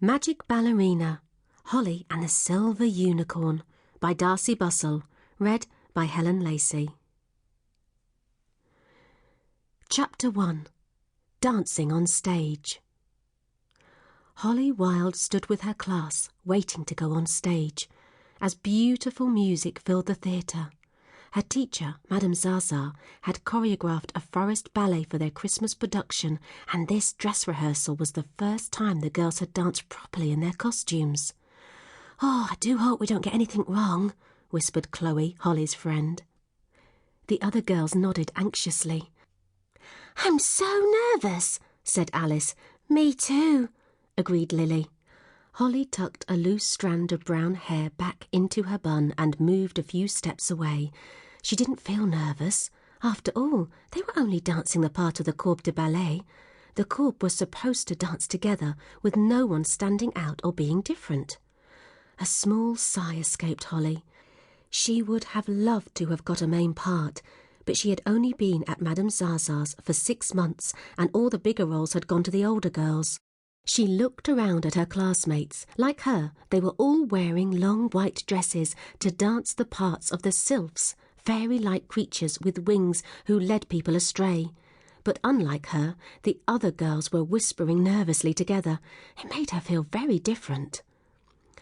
Magic Ballerina, Holly and the Silver Unicorn by Darcey Bussell, read by Helen Lacey. Chapter 1. Dancing on Stage. Holly Wilde stood with her class, waiting to go on stage, as beautiful music filled the theatre. Her teacher, Madame Zaza, had choreographed a forest ballet for their Christmas production, and this dress rehearsal was the first time the girls had danced properly in their costumes. "Oh, I do hope we don't get anything wrong," whispered Chloe, Holly's friend. The other girls nodded anxiously. "I'm so nervous," said Alice. "Me too," agreed Lily. Holly tucked a loose strand of brown hair back into her bun and moved a few steps away. She didn't feel nervous. After all, they were only dancing the part of the corps de ballet. The corps was supposed to dance together, with no one standing out or being different. A small sigh escaped Holly. She would have loved to have got a main part, but she had only been at Madame Zaza's for 6 months, and all the bigger roles had gone to the older girls. She looked around at her classmates. Like her, they were all wearing long white dresses to dance the parts of the sylphs, fairy-like creatures with wings who led people astray. But unlike her, the other girls were whispering nervously together. It made her feel very different.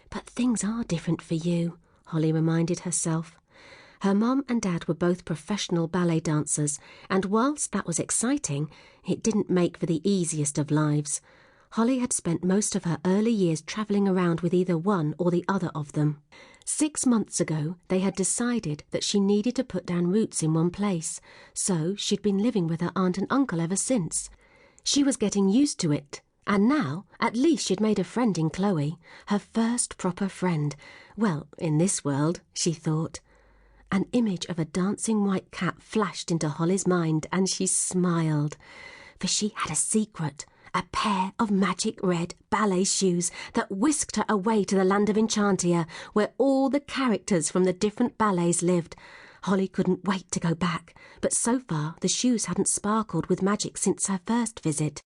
"But things are different for you," Holly reminded herself. Her mum and dad were both professional ballet dancers, and whilst that was exciting, it didn't make for the easiest of lives. Holly had spent most of her early years travelling around with either one or the other of them. 6 months ago, they had decided that she needed to put down roots in one place, so she'd been living with her aunt and uncle ever since. She was getting used to it, and now, at least she'd made a friend in Chloe, her first proper friend. Well, in this world, she thought. An image of a dancing white cat flashed into Holly's mind, and she smiled. For she had a secret. A pair of magic red ballet shoes that whisked her away to the land of Enchantia, where all the characters from the different ballets lived. Holly couldn't wait to go back, but so far the shoes hadn't sparkled with magic since her first visit.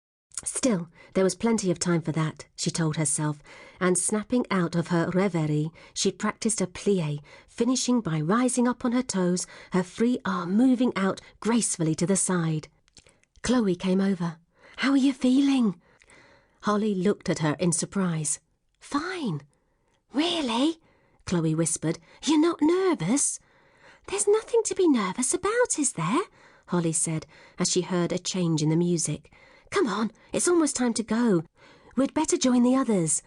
Still, there was plenty of time for that, she told herself, and snapping out of her reverie, she practiced a plie, finishing by rising up on her toes, her free arm moving out gracefully to the side. Chloe came over. "How are you feeling?" Holly looked at her in surprise. "Fine." "Really?" Chloe whispered. "You're not nervous?" "There's nothing to be nervous about, is there?" Holly said, as she heard a change in the music. "Come on, it's almost time to go. We'd better join the others."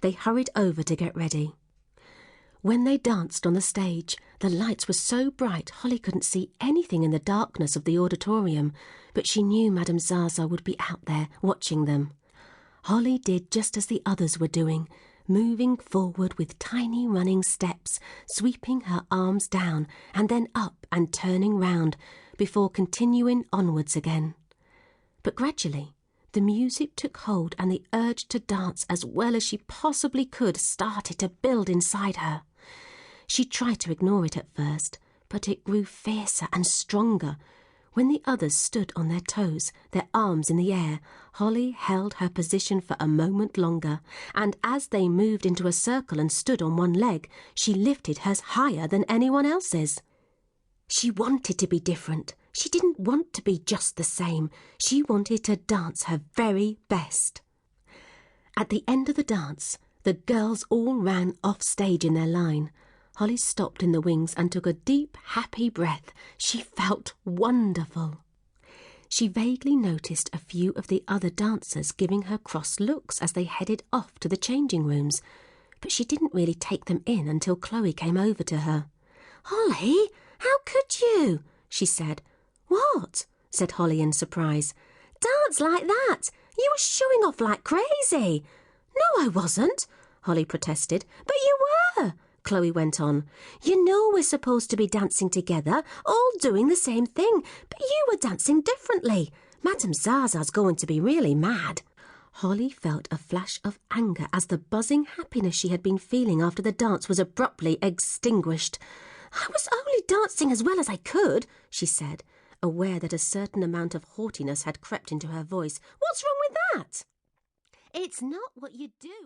They hurried over to get ready. When they danced on the stage, the lights were so bright Holly couldn't see anything in the darkness of the auditorium, but she knew Madame Zaza would be out there watching them. Holly did just as the others were doing, moving forward with tiny running steps, sweeping her arms down and then up and turning round, before continuing onwards again. But gradually, the music took hold and the urge to dance as well as she possibly could started to build inside her. She tried to ignore it at first, but it grew fiercer and stronger. When the others stood on their toes, their arms in the air, Holly held her position for a moment longer, and as they moved into a circle and stood on one leg, she lifted hers higher than anyone else's. She wanted to be different. She didn't want to be just the same. She wanted to dance her very best. At the end of the dance, the girls all ran off stage in their line. Holly stopped in the wings and took a deep, happy breath. She felt wonderful. She vaguely noticed a few of the other dancers giving her cross looks as they headed off to the changing rooms, but she didn't really take them in until Chloe came over to her. "Holly, how could you?" she said. "What?" said Holly in surprise. "Dance like that! You were showing off like crazy." "No, I wasn't," Holly protested. "But you were," Chloe went on. "You know we're supposed to be dancing together, all doing the same thing, but you were dancing differently. Madame Zaza's going to be really mad." Holly felt a flash of anger as the buzzing happiness she had been feeling after the dance was abruptly extinguished. "I was only dancing as well as I could," she said, aware that a certain amount of haughtiness had crept into her voice. "What's wrong with that?" "It's not what you do."